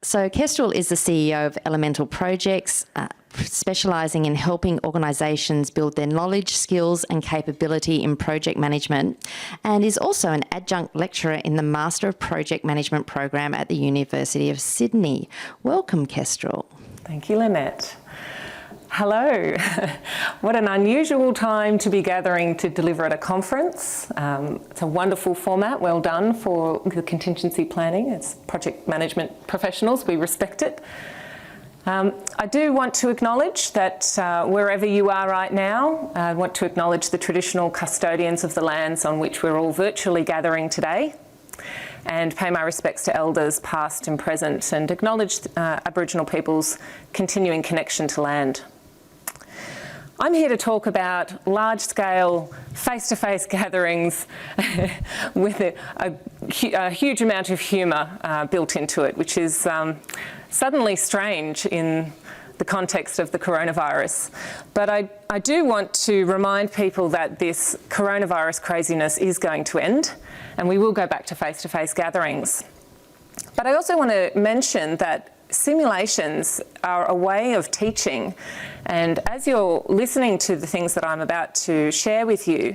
So Kestrel is the CEO of Elemental Projects, specialising in helping organisations build their knowledge, skills and capability in project management, and is also an adjunct lecturer in the Master of Project Management program at the University of Sydney. Welcome, Kestrel. Thank you, Lynette. Hello. What an unusual time to be gathering to deliver at a conference. It's a wonderful format, well done for the contingency planning. It's project management professionals, we respect it. I do want to acknowledge that wherever you are right now, I want to acknowledge the traditional custodians of the lands on which we're all virtually gathering today, and pay my respects to elders past and present, and acknowledge Aboriginal people's continuing connection to land. I'm here to talk about large-scale, face-to-face gatherings with a huge amount of humour built into it, which is suddenly strange in the context of the coronavirus. But I do want to remind people that this coronavirus craziness is going to end, and we will go back to face-to-face gatherings. But I also want to mention that simulations are a way of teaching, and as you're listening to the things that I'm about to share with you,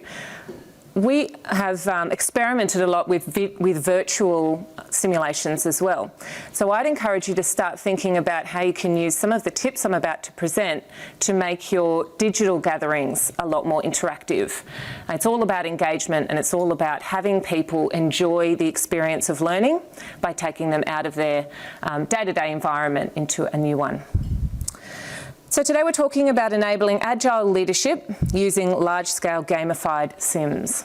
we have experimented a lot with virtual simulations as well. So I'd encourage you to start thinking about how you can use some of the tips I'm about to present to make your digital gatherings a lot more interactive. It's all about engagement, and it's all about having people enjoy the experience of learning by taking them out of their day-to-day environment into a new one. So today we're talking about enabling agile leadership using large-scale gamified sims.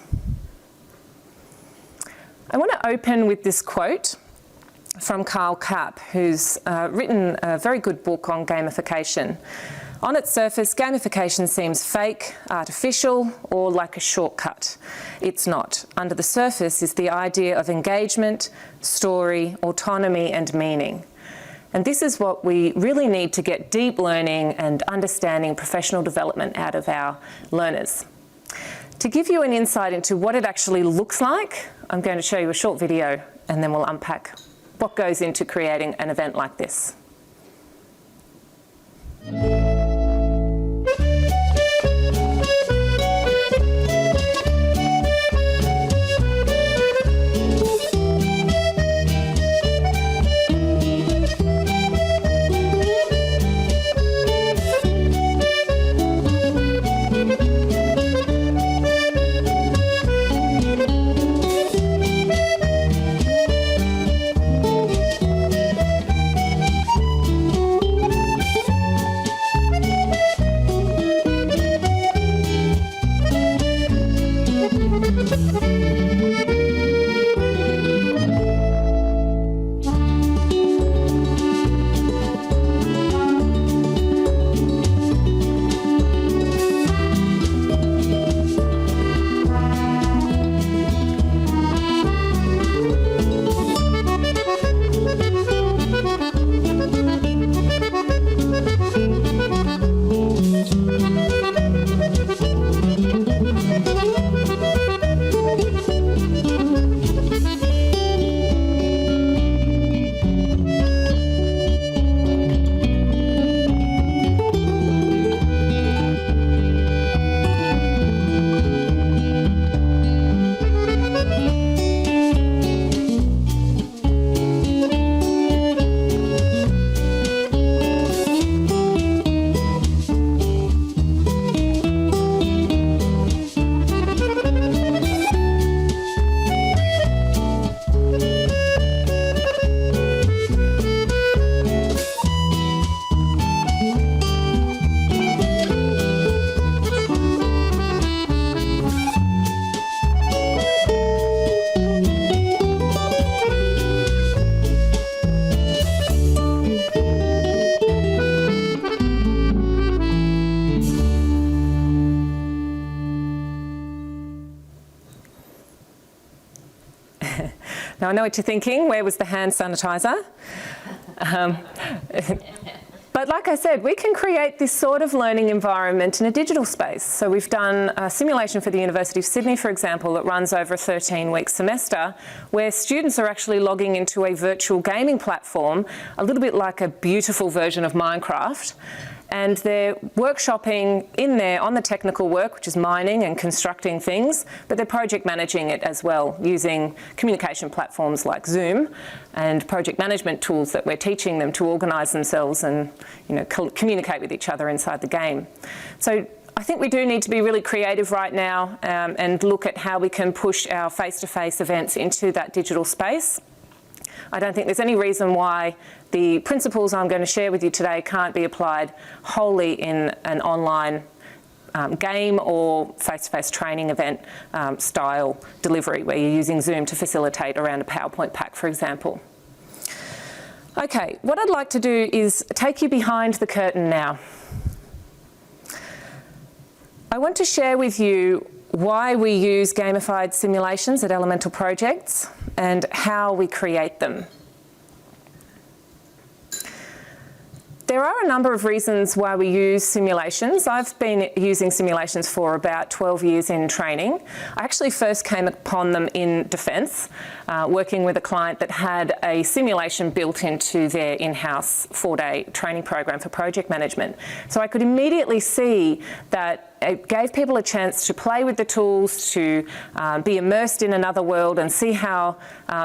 I want to open with this quote from Carl Kapp, who's written a very good book on gamification. On its surface, gamification seems fake, artificial, or like a shortcut. It's not. Under the surface is the idea of engagement, story, autonomy, and meaning. And this is what we really need to get deep learning and understanding professional development out of our learners. To give you an insight into what it actually looks like, I'm going to show you a short video, and then we'll unpack what goes into creating an event like this. Now I know what you're thinking, where was the hand sanitizer? But But like I said, we can create this sort of learning environment in a digital space. So we've done a simulation for the University of Sydney, for example, that runs over a 13-week semester, where students are actually logging into a virtual gaming platform, a little bit like a beautiful version of Minecraft. And they're workshopping in there on the technical work, which is mining and constructing things, but they're project managing it as well, using communication platforms like Zoom and project management tools that we're teaching them to organise themselves and, you know, communicate with each other inside the game. So I think we do need to be really creative right now and look at how we can push our face-to-face events into that digital space. I don't think there's any reason why the principles I'm going to share with you today can't be applied wholly in an online game or face-to-face training event style delivery, where you're using Zoom to facilitate around a PowerPoint pack, for example. Okay, what I'd like to do is take you behind the curtain now. I want to share with you why we use gamified simulations at Elemental Projects and how we create them. There are a number of reasons why we use simulations. I've been using simulations for about 12 years in training. I actually first came upon them in defence, working with a client that had a simulation built into their in-house 4-day training program for project management. So I could immediately see that it gave people a chance to play with the tools, to be immersed in another world and see how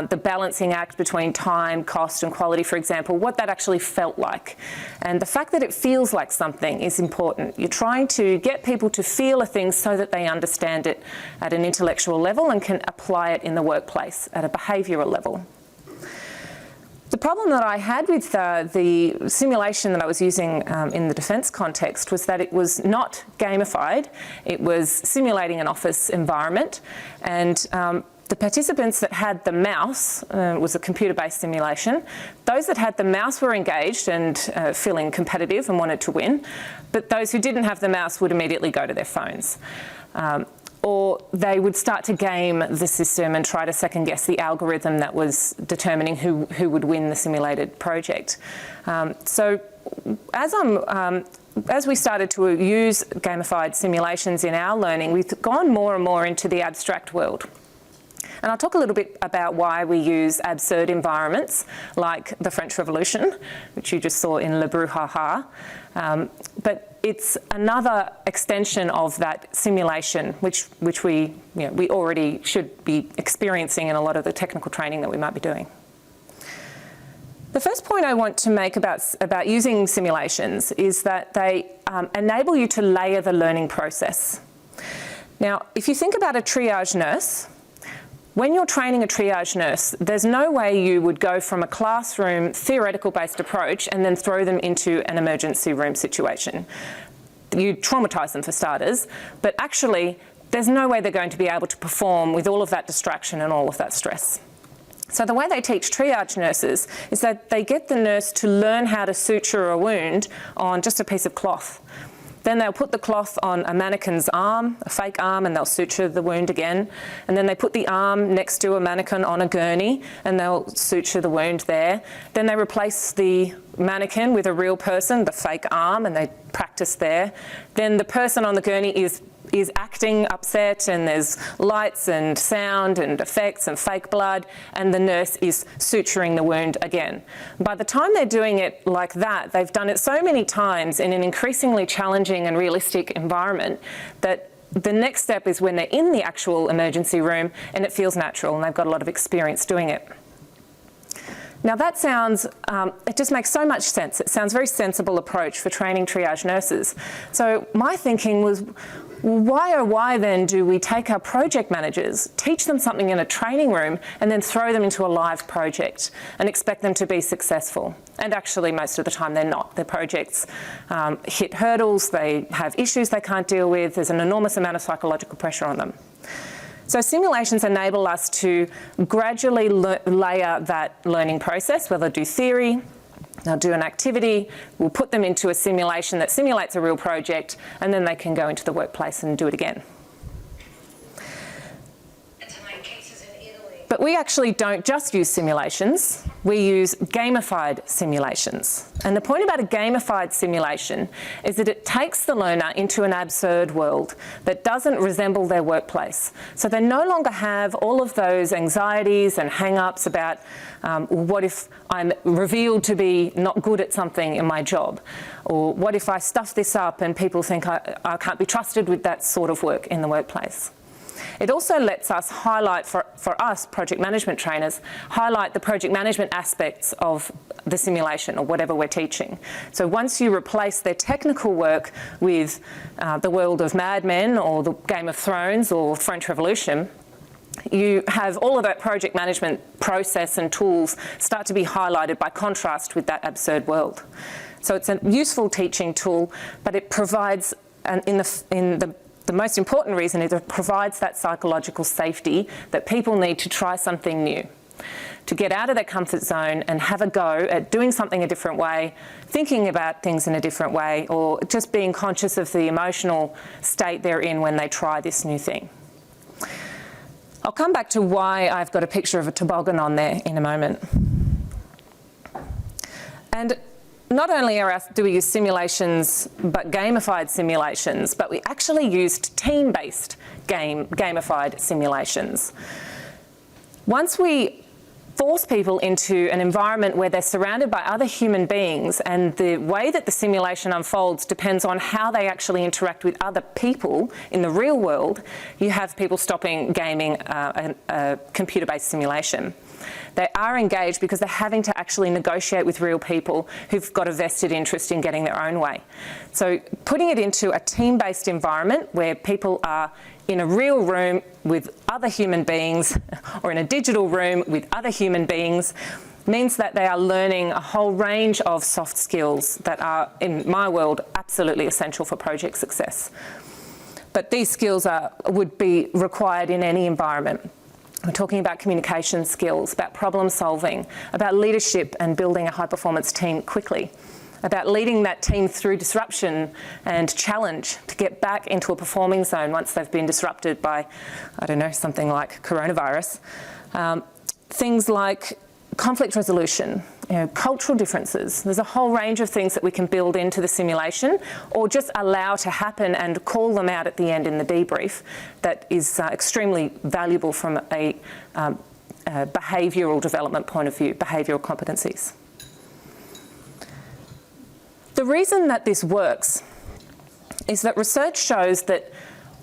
the balancing act between time, cost and quality, for example, what that actually felt like. And the fact that it feels like something is important. You're trying to get people to feel a thing so that they understand it at an intellectual level and can apply it in the workplace at a behavioural level. The problem that I had with the simulation that I was using in the defence context was that it was not gamified. It was simulating an office environment, and the participants that had the mouse, was a computer-based simulation, those that had the mouse were engaged and feeling competitive and wanted to win, but those who didn't have the mouse would immediately go to their phones. Or they would start to game the system and try to second-guess the algorithm that was determining who would win the simulated project. So as we started to use gamified simulations in our learning, we've gone more and more into the abstract world. And I'll talk a little bit about why we use absurd environments like the French Revolution, which you just saw in Le Brouhaha. But it's another extension of that simulation, which we already should be experiencing in a lot of the technical training that we might be doing. The first point I want to make about using simulations is that they enable you to layer the learning process. Now, if you think about a triage nurse, when you're training a triage nurse, there's no way you would go from a classroom theoretical-based approach and then throw them into an emergency room situation. You traumatise them for starters, but actually there's no way they're going to be able to perform with all of that distraction and all of that stress. So the way they teach triage nurses is that they get the nurse to learn how to suture a wound on just a piece of cloth. Then they'll put the cloth on a mannequin's arm, a fake arm, and they'll suture the wound again. And then they put the arm next to a mannequin on a gurney and they'll suture the wound there. Then they replace the mannequin with a real person, the fake arm, and they practice there. Then the person on the gurney is acting upset, and there's lights and sound and effects and fake blood, and the nurse is suturing the wound again. By the time they're doing it like that, they've done it so many times in an increasingly challenging and realistic environment that the next step is when they're in the actual emergency room and it feels natural and they've got a lot of experience doing it. Now that sounds, it just makes so much sense. It sounds a very sensible approach for training triage nurses. So my thinking was, why then do we take our project managers, teach them something in a training room, and then throw them into a live project and expect them to be successful? And actually, most of the time they're not. Their projects hit hurdles, they have issues they can't deal with, there's an enormous amount of psychological pressure on them. So simulations enable us to gradually layer that learning process, where they'll do theory, they'll do an activity, we'll put them into a simulation that simulates a real project, and then they can go into the workplace and do it again. And to my cases in Italy. But we actually don't just use simulations, we use gamified simulations. And the point about a gamified simulation is that it takes the learner into an absurd world that doesn't resemble their workplace. So they no longer have all of those anxieties and hang-ups about what if I'm revealed to be not good at something in my job? Or what if I stuff this up and people think I can't be trusted with that sort of work in the workplace? It also lets us highlight, for us project management trainers, highlight the project management aspects of the simulation or whatever we're teaching. So once you replace their technical work with the world of Mad Men or the Game of Thrones or French Revolution, you have all of that project management process and tools start to be highlighted by contrast with that absurd world. So it's a useful teaching tool, but it provides, the most important reason is it provides that psychological safety that people need to try something new, to get out of their comfort zone and have a go at doing something a different way, thinking about things in a different way, or just being conscious of the emotional state they're in when they try this new thing. I'll come back to why I've got a picture of a toboggan on there in a moment. And not only do we use simulations, but gamified simulations, but we actually used team-based gamified simulations. Once we force people into an environment where they're surrounded by other human beings, and the way that the simulation unfolds depends on how they actually interact with other people in the real world, you have people stopping gaming a computer-based simulation. They are engaged because they're having to actually negotiate with real people who've got a vested interest in getting their own way. So putting it into a team-based environment where people are in a real room with other human beings or in a digital room with other human beings means that they are learning a whole range of soft skills that are, in my world, absolutely essential for project success. But these skills would be required in any environment. We're talking about communication skills, about problem solving, about leadership and building a high-performance team quickly, about leading that team through disruption and challenge to get back into a performing zone once they've been disrupted by, I don't know, something like coronavirus. Things like conflict resolution, cultural differences. There's a whole range of things that we can build into the simulation or just allow to happen and call them out at the end in the debrief that is extremely valuable from a behavioural development point of view, behavioural competencies. The reason that this works is that research shows that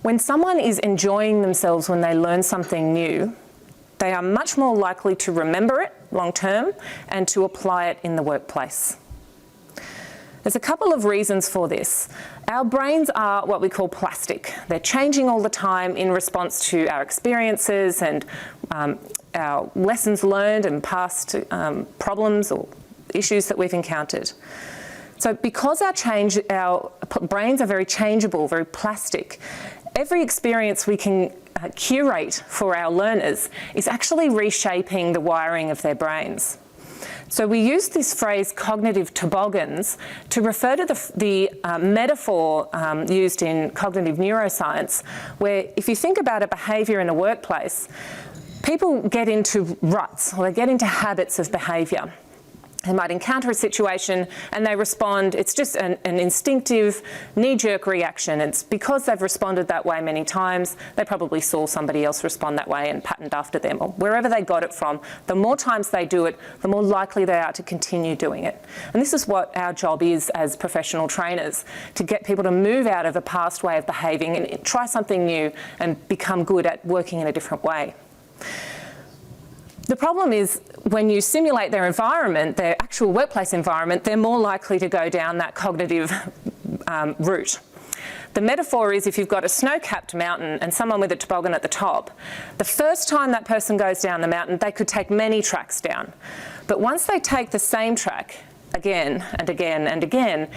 when someone is enjoying themselves when they learn something new, they are much more likely to remember it long term and to apply it in the workplace. There's a couple of reasons for this. Our brains are what we call plastic. They're changing all the time in response to our experiences and our lessons learned and past problems or issues that we've encountered. So because our brains are very changeable, very plastic, every experience we can curate for our learners is actually reshaping the wiring of their brains. So we use this phrase cognitive toboggans to refer to the metaphor used in cognitive neuroscience, where if you think about a behaviour in a workplace, people get into ruts or they get into habits of behaviour. They might encounter a situation and they respond, it's just an instinctive knee-jerk reaction. It's because they've responded that way many times, they probably saw somebody else respond that way and patterned after them, or wherever they got it from. The more times they do it, the more likely they are to continue doing it. And this is what our job is as professional trainers, to get people to move out of a past way of behaving and try something new and become good at working in a different way. The problem is when you simulate their environment, their actual workplace environment, they're more likely to go down that cognitive route. The metaphor is if you've got a snow-capped mountain and someone with a toboggan at the top, the first time that person goes down the mountain, they could take many tracks down. But once they take the same track again and again and again,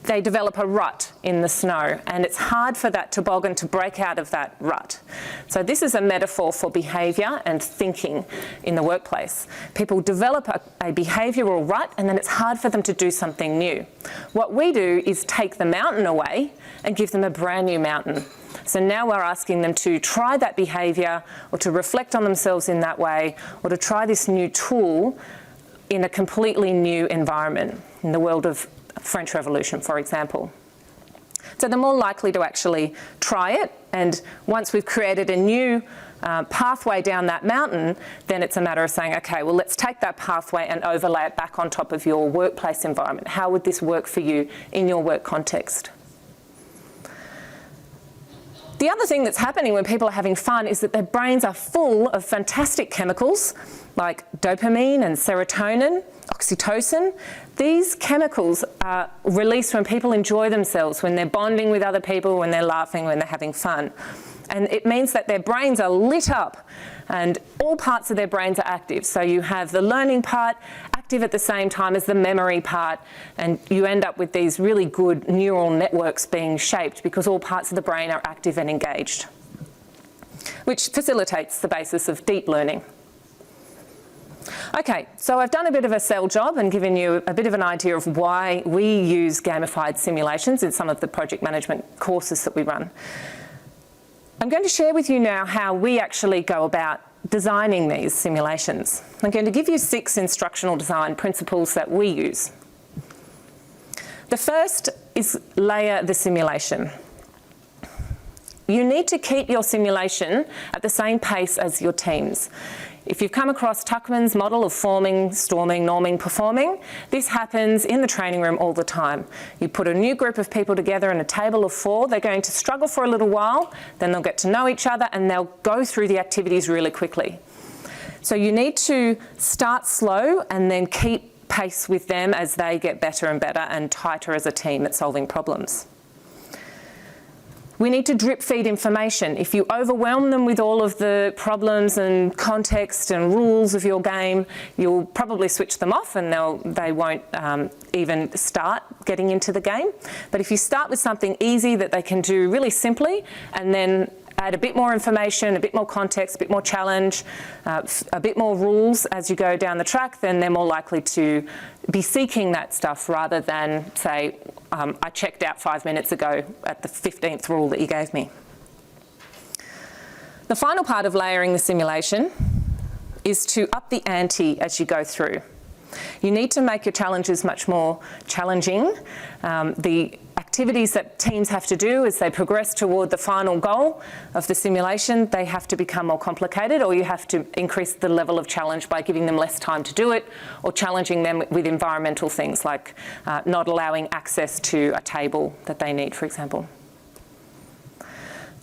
they develop a rut in the snow, and it's hard for that toboggan to break out of that rut. So this is a metaphor for behaviour and thinking in the workplace. People develop a behavioural rut, and then it's hard for them to do something new. What we do is take the mountain away and give them a brand new mountain. So now we're asking them to try that behaviour, or to reflect on themselves in that way, or to try this new tool in a completely new environment, in the world of French Revolution, for example. So they're more likely to actually try it, and once we've created a new pathway down that mountain, then it's a matter of saying, okay, well, let's take that pathway and overlay it back on top of your workplace environment. How would this work for you in your work context? The other thing that's happening when people are having fun is that their brains are full of fantastic chemicals like dopamine and serotonin, oxytocin. These chemicals are released when people enjoy themselves, when they're bonding with other people, when they're laughing, when they're having fun. And it means that their brains are lit up and all parts of their brains are active. So you have the learning part active at the same time as the memory part, and you end up with these really good neural networks being shaped because all parts of the brain are active and engaged, which facilitates the basis of deep learning. Okay, so I've done a bit of a sell job and given you a bit of an idea of why we use gamified simulations in some of the project management courses that we run. I'm going to share with you now how we actually go about designing these simulations. I'm going to give you 6 instructional design principles that we use. The first is layer the simulation. You need to keep your simulation at the same pace as your teams. If you've come across Tuckman's model of forming, storming, norming, performing, this happens in the training room all the time. You put a new group of people together in a table of 4, they're going to struggle for a little while, then they'll get to know each other and they'll go through the activities really quickly. So you need to start slow and then keep pace with them as they get better and better and tighter as a team at solving problems. We need to drip feed information. If you overwhelm them with all of the problems and context and rules of your game, you'll probably switch them off and they won't even start getting into the game. But if you start with something easy that they can do really simply, and then add a bit more information, a bit more context, a bit more challenge, a bit more rules as you go down the track, then they're more likely to be seeking that stuff rather than say, I checked out 5 minutes ago at the 15th rule that you gave me. The final part of layering the simulation is to up the ante as you go through. You need to make your challenges much more challenging. The activities that teams have to do as they progress toward the final goal of the simulation, they have to become more complicated, or you have to increase the level of challenge by giving them less time to do it, or challenging them with environmental things like not allowing access to a table that they need, for example.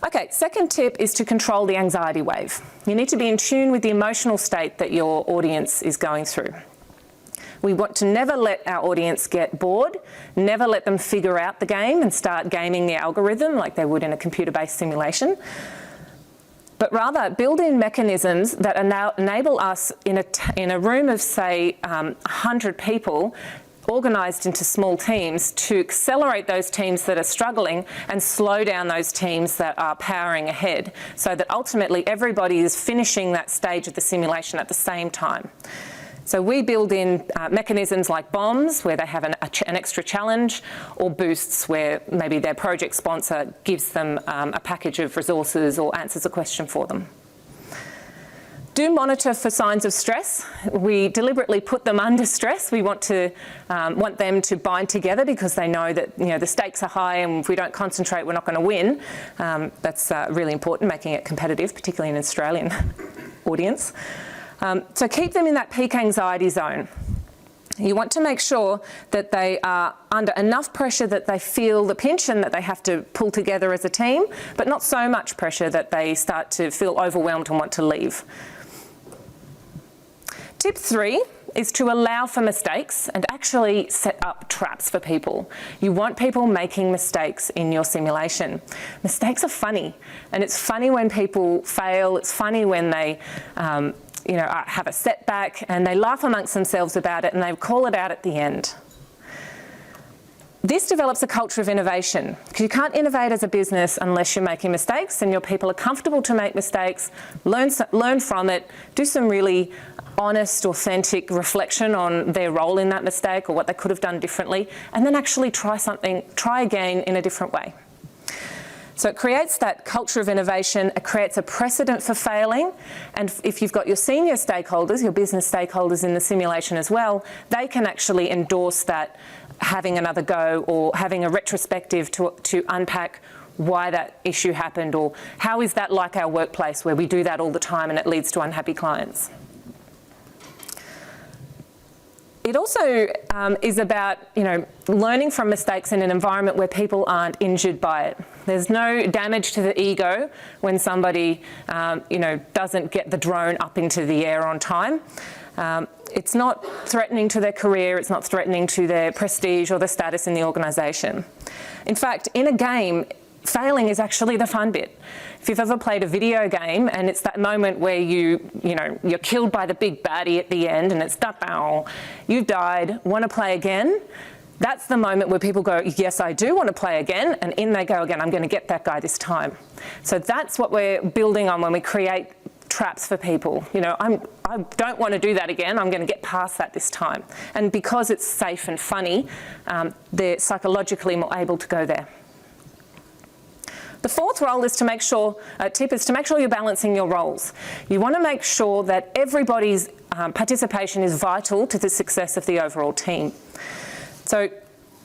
Okay, second tip is to control the anxiety wave. You need to be in tune with the emotional state that your audience is going through. We want to never let our audience get bored, never let them figure out the game and start gaming the algorithm like they would in a computer-based simulation, but rather build in mechanisms that enable us in a room of, say, 100 people, organised into small teams, to accelerate those teams that are struggling and slow down those teams that are powering ahead, so that ultimately everybody is finishing that stage of the simulation at the same time. So we build in mechanisms like bombs, where they have an extra challenge, or boosts, where maybe their project sponsor gives them a package of resources or answers a question for them. Do monitor for signs of stress. We deliberately put them under stress. We want them to bind together because they know that the stakes are high, and if we don't concentrate, we're not going to win. That's really important, making it competitive, particularly in an Australian audience. So keep them in that peak anxiety zone. You want to make sure that they are under enough pressure that they feel the pinch and that they have to pull together as a team, but not so much pressure that they start to feel overwhelmed and want to leave. Tip 3 is to allow for mistakes and actually set up traps for people. You want people making mistakes in your simulation. Mistakes are funny, and it's funny when people fail. It's funny when they have a setback, and they laugh amongst themselves about it and they call it out at the end. This develops a culture of innovation, because you can't innovate as a business unless you're making mistakes and your people are comfortable to make mistakes, learn from it, do some really honest, authentic reflection on their role in that mistake or what they could have done differently, and then actually try again in a different way. So it creates that culture of innovation, it creates a precedent for failing, and if you've got your senior stakeholders, your business stakeholders in the simulation as well, they can actually endorse that having another go or having a retrospective to unpack why that issue happened, or how is that like our workplace where we do that all the time and it leads to unhappy clients. It also is about, learning from mistakes in an environment where people aren't injured by it. There's no damage to the ego when somebody, doesn't get the drone up into the air on time. It's not threatening to their career, it's not threatening to their prestige or the status in the organisation. In fact, in a game, failing is actually the fun bit. If you've ever played a video game and it's that moment where you're killed by the big baddie at the end and it's da-bow, you've died, want to play again, that's the moment where people go, yes, I do want to play again, and in they go again, I'm going to get that guy this time. So that's what we're building on when we create traps for people. I don't want to do that again, I'm going to get past that this time. And because it's safe and funny, they're psychologically more able to go there. The fourth role is to make sure, tip is to make sure you're balancing your roles. You want to make sure that everybody's participation is vital to the success of the overall team. So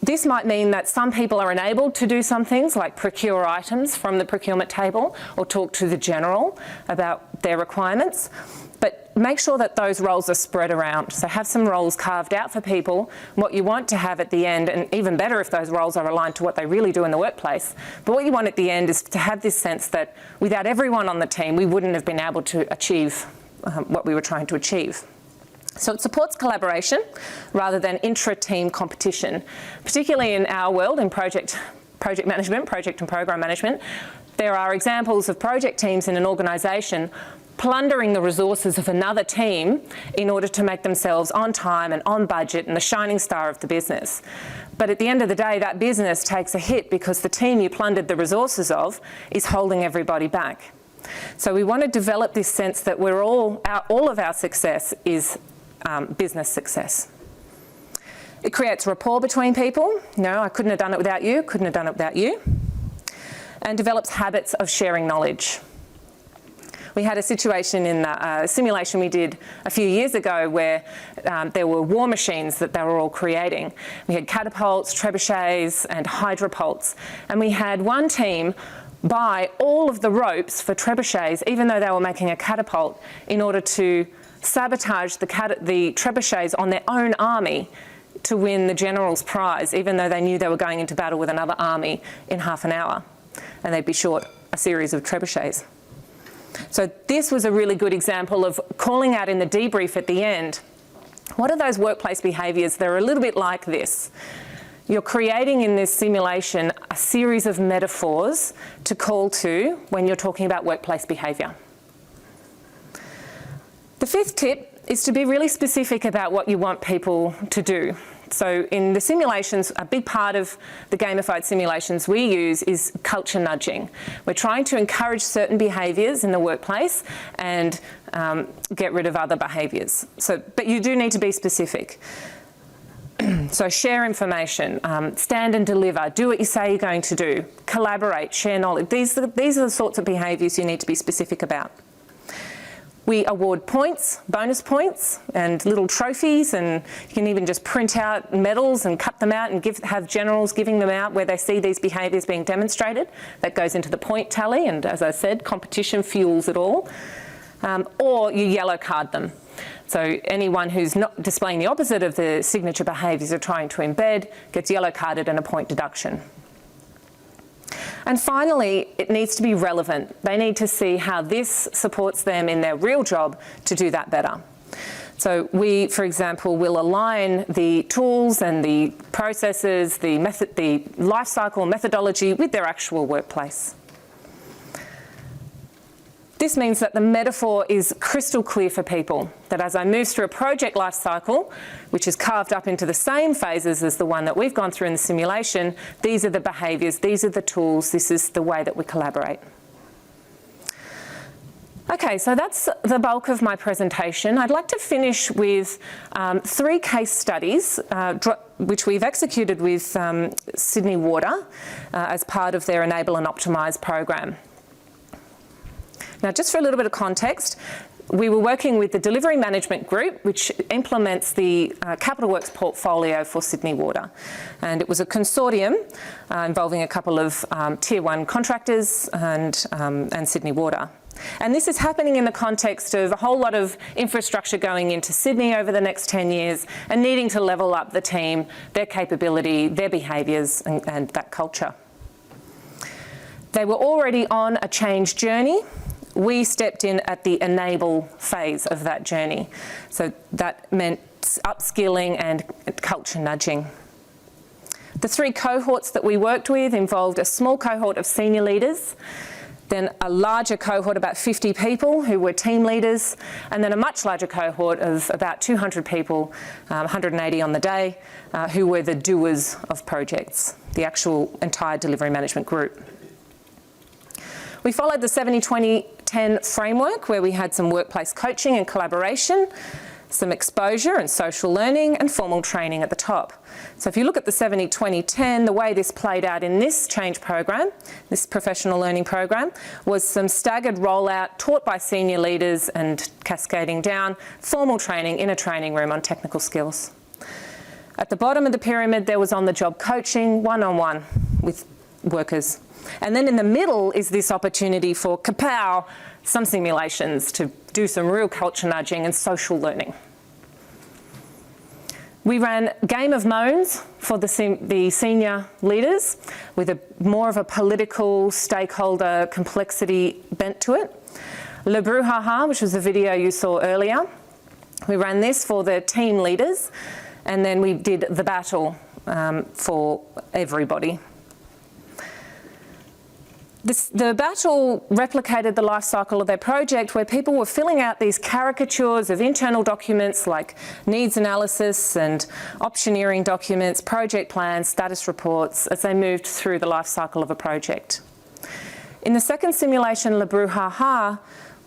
this might mean that some people are enabled to do some things like procure items from the procurement table or talk to the general about their requirements. But make sure that those roles are spread around. So have some roles carved out for people, what you want to have at the end, and even better if those roles are aligned to what they really do in the workplace. But what you want at the end is to have this sense that without everyone on the team, we wouldn't have been able to achieve what we were trying to achieve. So it supports collaboration rather than intra-team competition, particularly in our world, in project management, project and program management. There are examples of project teams in an organisation plundering the resources of another team in order to make themselves on time and on budget and the shining star of the business. But at the end of the day, that business takes a hit because the team you plundered the resources of is holding everybody back. So we want to develop this sense that all of our success is business success. It creates rapport between people. I couldn't have done it without you, couldn't have done it without you. And develops habits of sharing knowledge. We had a situation in the simulation we did a few years ago where there were war machines that they were all creating. We had catapults, trebuchets and hydropults, and we had one team buy all of the ropes for trebuchets even though they were making a catapult in order to sabotage the trebuchets on their own army to win the general's prize, even though they knew they were going into battle with another army in half an hour and they'd be short a series of trebuchets. So this was a really good example of calling out in the debrief at the end, what are those workplace behaviours that are a little bit like this? You're creating in this simulation a series of metaphors to call to when you're talking about workplace behaviour. The fifth tip is to be really specific about what you want people to do. So in the simulations, a big part of the gamified simulations we use is culture nudging. We're trying to encourage certain behaviours in the workplace and get rid of other behaviours. But you do need to be specific. So share information, stand and deliver, do what you say you're going to do, collaborate, share knowledge. These are the sorts of behaviours you need to be specific about. We award points, bonus points, and little trophies, and you can even just print out medals and cut them out and have generals giving them out where they see these behaviours being demonstrated. That goes into the point tally, and as I said, competition fuels it all. Or you yellow card them. So anyone who's not displaying the opposite of the signature behaviours you're trying to embed gets yellow carded and a point deduction. And finally, it needs to be relevant. They need to see how this supports them in their real job to do that better. So we, for example, will align the tools and the processes, the life cycle methodology with their actual workplace. This means that the metaphor is crystal clear for people, that as I move through a project life cycle, which is carved up into the same phases as the one that we've gone through in the simulation, these are the behaviours, these are the tools, this is the way that we collaborate. Okay, so that's the bulk of my presentation. I'd like to finish with 3 case studies which we've executed with Sydney Water as part of their Enable and Optimise program. Now, just for a little bit of context, we were working with the Delivery Management Group, which implements the Capital Works portfolio for Sydney Water. And it was a consortium involving a couple of Tier 1 contractors and Sydney Water. And this is happening in the context of a whole lot of infrastructure going into Sydney over the next 10 years and needing to level up the team, their capability, their behaviours and that culture. They were already on a change journey. We stepped in at the enable phase of that journey. So that meant upskilling and culture nudging. The 3 cohorts that we worked with involved a small cohort of senior leaders, then a larger cohort, about 50 people who were team leaders, and then a much larger cohort of about 200 people, 180 on the day, who were the doers of projects, the actual entire delivery management group. We followed the 70-20-10 framework, where we had some workplace coaching and collaboration, some exposure and social learning, and formal training at the top. So if you look at the 70-20-10, the way this played out in this change program, this professional learning program, was some staggered rollout taught by senior leaders and cascading down, formal training in a training room on technical skills. At the bottom of the pyramid, there was on-the-job coaching, one-on-one with workers. And then in the middle is this opportunity for kapow, some simulations to do some real culture nudging and social learning. We ran Game of Moans for the senior leaders with more of a political stakeholder complexity bent to it. Le Brouhaha, which was the video you saw earlier. We ran this for the team leaders, and then we did the battle for everybody. The battle replicated the life cycle of their project, where people were filling out these caricatures of internal documents like needs analysis and optioneering documents, project plans, status reports, as they moved through the life cycle of a project. In the second simulation, Le Brouhaha,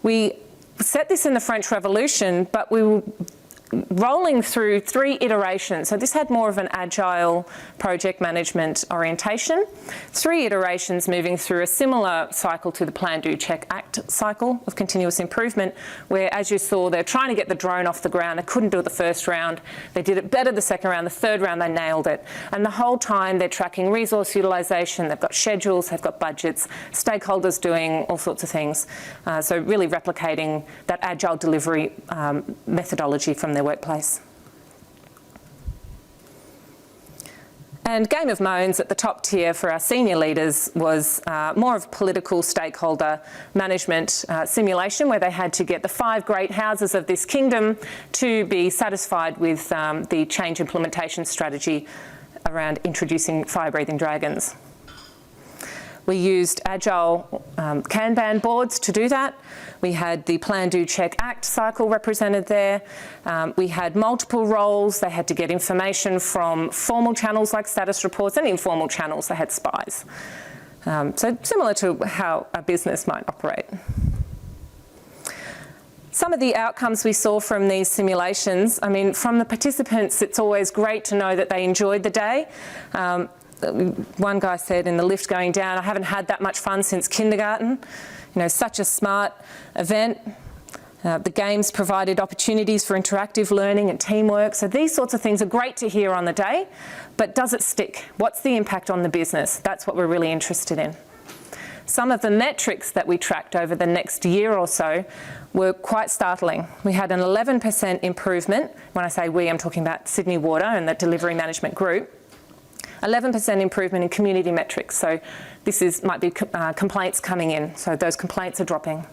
we set this in the French Revolution, but we were rolling through 3 iterations. So this had more of an agile project management orientation. 3 iterations moving through a similar cycle to the Plan, Do, Check, Act cycle of continuous improvement, where, as you saw, they're trying to get the drone off the ground. They couldn't do it the first round. They did it better the second round. The third round, they nailed it. And the whole time, they're tracking resource utilisation. They've got schedules. They've got budgets. Stakeholders doing all sorts of things. So really replicating that agile delivery methodology from their workplace. And Game of Moans at the top tier for our senior leaders was more of political stakeholder management simulation, where they had to get the 5 great houses of this kingdom to be satisfied with the change implementation strategy around introducing fire-breathing dragons. We used agile Kanban boards to do that. We had the Plan, Do, Check, Act cycle represented there. We had multiple roles. They had to get information from formal channels like status reports, and informal channels. They had spies. So similar to how a business might operate. Some of the outcomes we saw from these simulations, I mean, from the participants, it's always great to know that they enjoyed the day. One guy said in the lift going down, I haven't had that much fun since kindergarten. You know, such a smart event. The games provided opportunities for interactive learning and teamwork. So these sorts of things are great to hear on the day, but does it stick? What's the impact on the business? That's what we're really interested in. Some of the metrics that we tracked over the next year or so were quite startling. We had an 11% improvement. When I say we, I'm talking about Sydney Water and the Delivery Management Group. 11% improvement in community metrics. So this might be complaints coming in. So those complaints are dropping.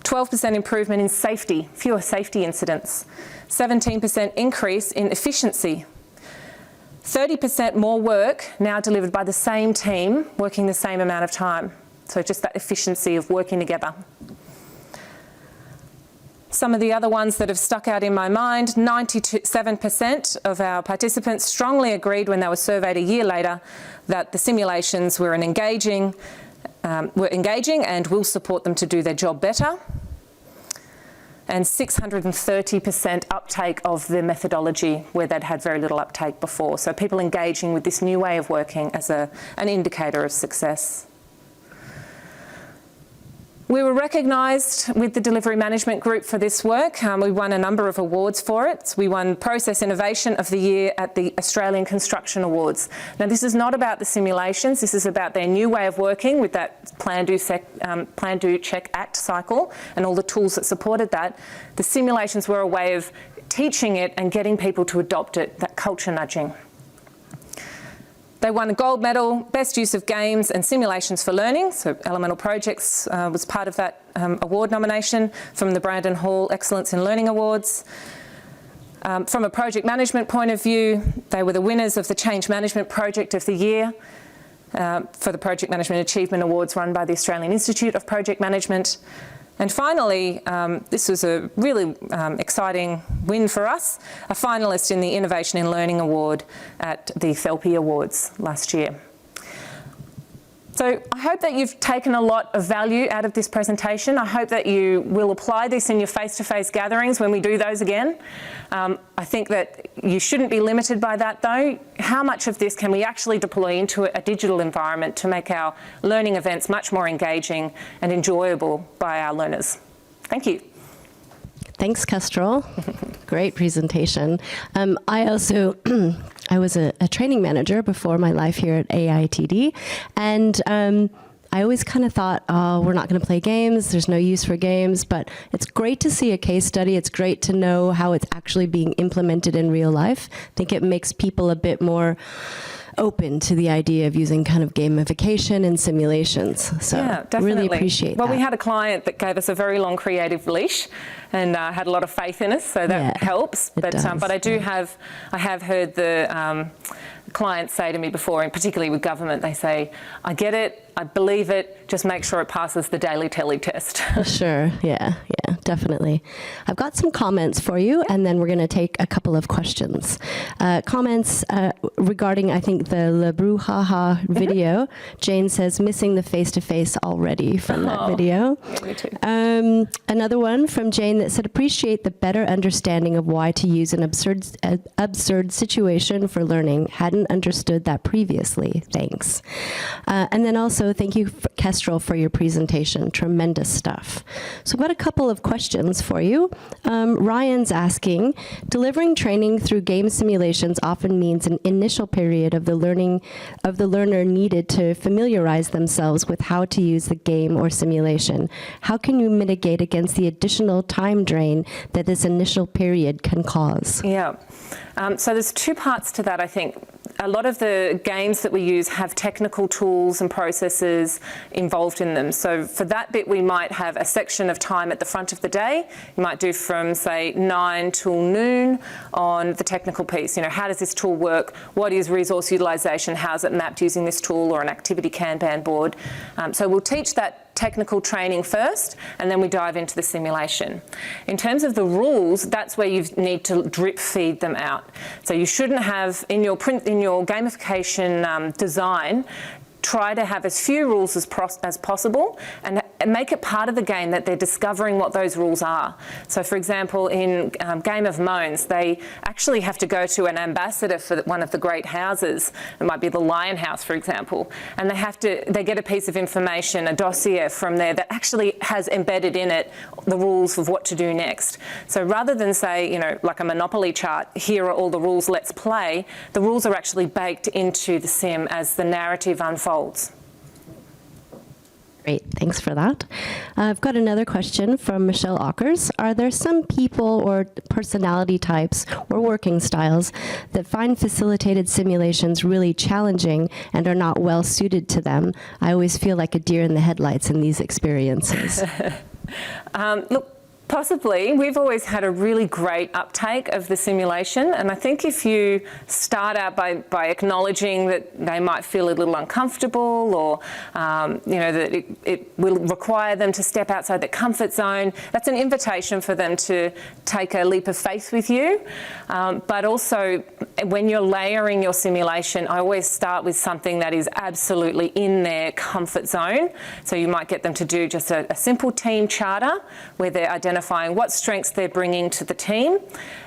12% improvement in safety, fewer safety incidents. 17% increase in efficiency. 30% more work now delivered by the same team working the same amount of time. So just that efficiency of working together. Some of the other ones that have stuck out in my mind, 97% of our participants strongly agreed when they were surveyed a year later that the simulations were engaging and will support them to do their job better. And 630% uptake of the methodology where they'd had very little uptake before. So people engaging with this new way of working as an indicator of success. We were recognised with the Delivery Management Group for this work. We won a number of awards for it. We won Process Innovation of the Year at the Australian Construction Awards. Now, this is not about the simulations. This is about their new way of working with that Plan, Do, Check, Act cycle and all the tools that supported that. The simulations were a way of teaching it and getting people to adopt it, that culture nudging. They won a gold medal, Best Use of Games and Simulations for Learning. So Elemental Projects was part of that award nomination from the Brandon Hall Excellence in Learning Awards. From a project management point of view, they were the winners of the Change Management Project of the Year for the Project Management Achievement Awards run by the Australian Institute of Project Management. And finally, this was a really exciting win for us, a finalist in the Innovation in Learning Award at the Thelpe Awards last year. So I hope that you've taken a lot of value out of this presentation. I hope that you will apply this in your face-to-face gatherings when we do those again. I think that you shouldn't be limited by that though. How much of this can we actually deploy into a digital environment to make our learning events much more engaging and enjoyable by our learners? Thank you. Thanks, Kestrel. Great presentation. I also, I was a training manager before my life here at AITD, and I always kind of thought, oh, we're not going to play games, there's no use for games, but it's great to see a case study. It's great to know how it's actually being implemented in real life. I think it makes people a bit more open to the idea of using kind of gamification and simulations. So yeah, definitely. Really appreciate that. Well, we had a client that gave us a very long creative leash and had a lot of faith in us, so that helps. But I have heard the clients say to me before, and particularly with government, they say, I get it, I believe it, just make sure it passes the daily tele test. Sure, yeah, definitely. I've got some comments for you, and then we're going to take a couple of questions. Comments regarding, I think, the Le Brouhaha video. Jane says, missing the face-to-face already from that video. Yeah, me too. Another one from Jane that said, appreciate the better understanding of why to use an absurd situation for learning. Hadn't understood that previously. Thanks. And then also, thank you, Kestrel, for your presentation. Tremendous stuff. So I've got a couple of questions for you. Ryan's asking, delivering training through game simulations often means an initial period of the learner needed to familiarize themselves with how to use the game or simulation. How can you mitigate against the additional time drain that this initial period can cause? Yeah. So there's two parts to that, I think. A lot of the games that we use have technical tools and processes involved in them. So for that bit, we might have a section of time at the front of the day. You might do from, say, 9 till noon on the technical piece. You know, how does this tool work? What is resource utilisation? How's it mapped using this tool or an activity Kanban board? So we'll teach that technical training first, and then we dive into the simulation. In terms of the rules, that's where you need to drip feed them out. So you shouldn't have, in your gamification design, try to have as few rules as possible and make it part of the game that they're discovering what those rules are. So for example, in Game of Moans, they actually have to go to an ambassador for one of the great houses. It might be the Lion House, for example, and they get a piece of information, a dossier from there that actually has embedded in it the rules of what to do next. So rather than say, you know, like a Monopoly chart, here are all the rules, let's play, the rules are actually baked into the sim as the narrative unfolds. Great, thanks for that. I've got another question from Michelle Ockers. Are there some people or personality types or working styles that find facilitated simulations really challenging and are not well suited to them? I always feel like a deer in the headlights in these experiences. Look, Possibly. We've always had a really great uptake of the simulation, and I think if you start out by acknowledging that they might feel a little uncomfortable, or that it will require them to step outside their comfort zone, that's an invitation for them to take a leap of faith with you. But also, when you're layering your simulation, I always start with something that is absolutely in their comfort zone. So you might get them to do just a simple team charter where they're identifying what strengths they're bringing to the team,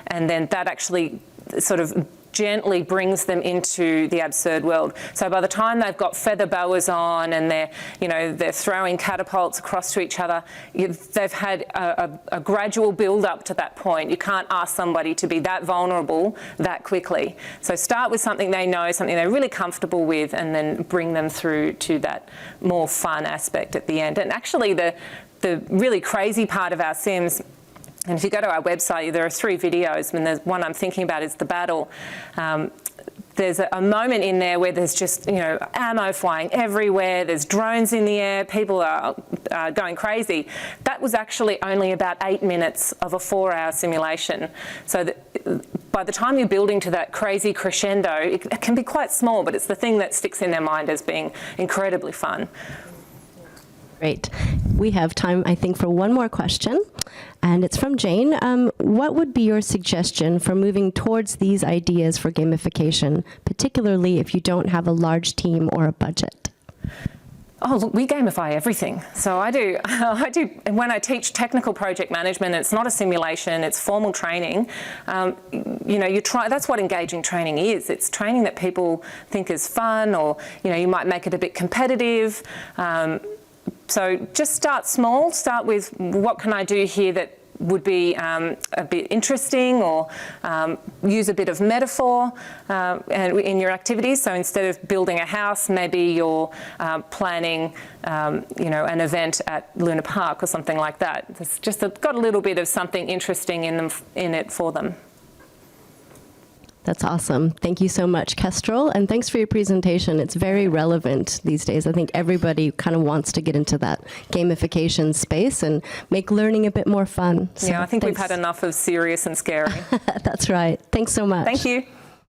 and then that actually sort of gently brings them into the absurd world. So by the time they've got feather boas on and they're throwing catapults across to each other, they've had a gradual build up to that point. You can't ask somebody to be that vulnerable that quickly. So start with something they know, something they're really comfortable with, and then bring them through to that more fun aspect at the end. And actually the really crazy part of our sims, and if you go to our website, there are 3 videos, and there's one I'm thinking about is the battle. There's a moment in there where there's just, ammo flying everywhere, there's drones in the air, people are going crazy. That was actually only about 8 minutes of a 4-hour simulation. So that by the time you're building to that crazy crescendo, it can be quite small, but it's the thing that sticks in their mind as being incredibly fun. Great. We have time, I think, for one more question, and it's from Jane. What would be your suggestion for moving towards these ideas for gamification, particularly if you don't have a large team or a budget? Oh, look, we gamify everything. So I do, when I teach technical project management, it's not a simulation, it's formal training. That's what engaging training is. It's training that people think is fun, or, you might make it a bit competitive. So just start small, start with what can I do here that would be a bit interesting, or use a bit of metaphor in your activities. So instead of building a house, maybe you're planning an event at Luna Park or something like that. It's just got a little bit of something interesting in it for them. That's awesome. Thank you so much, Kestrel, and thanks for your presentation. It's very relevant these days. I think everybody kind of wants to get into that gamification space and make learning a bit more fun. So I think we've had enough of serious and scary. That's right. Thanks so much. Thank you.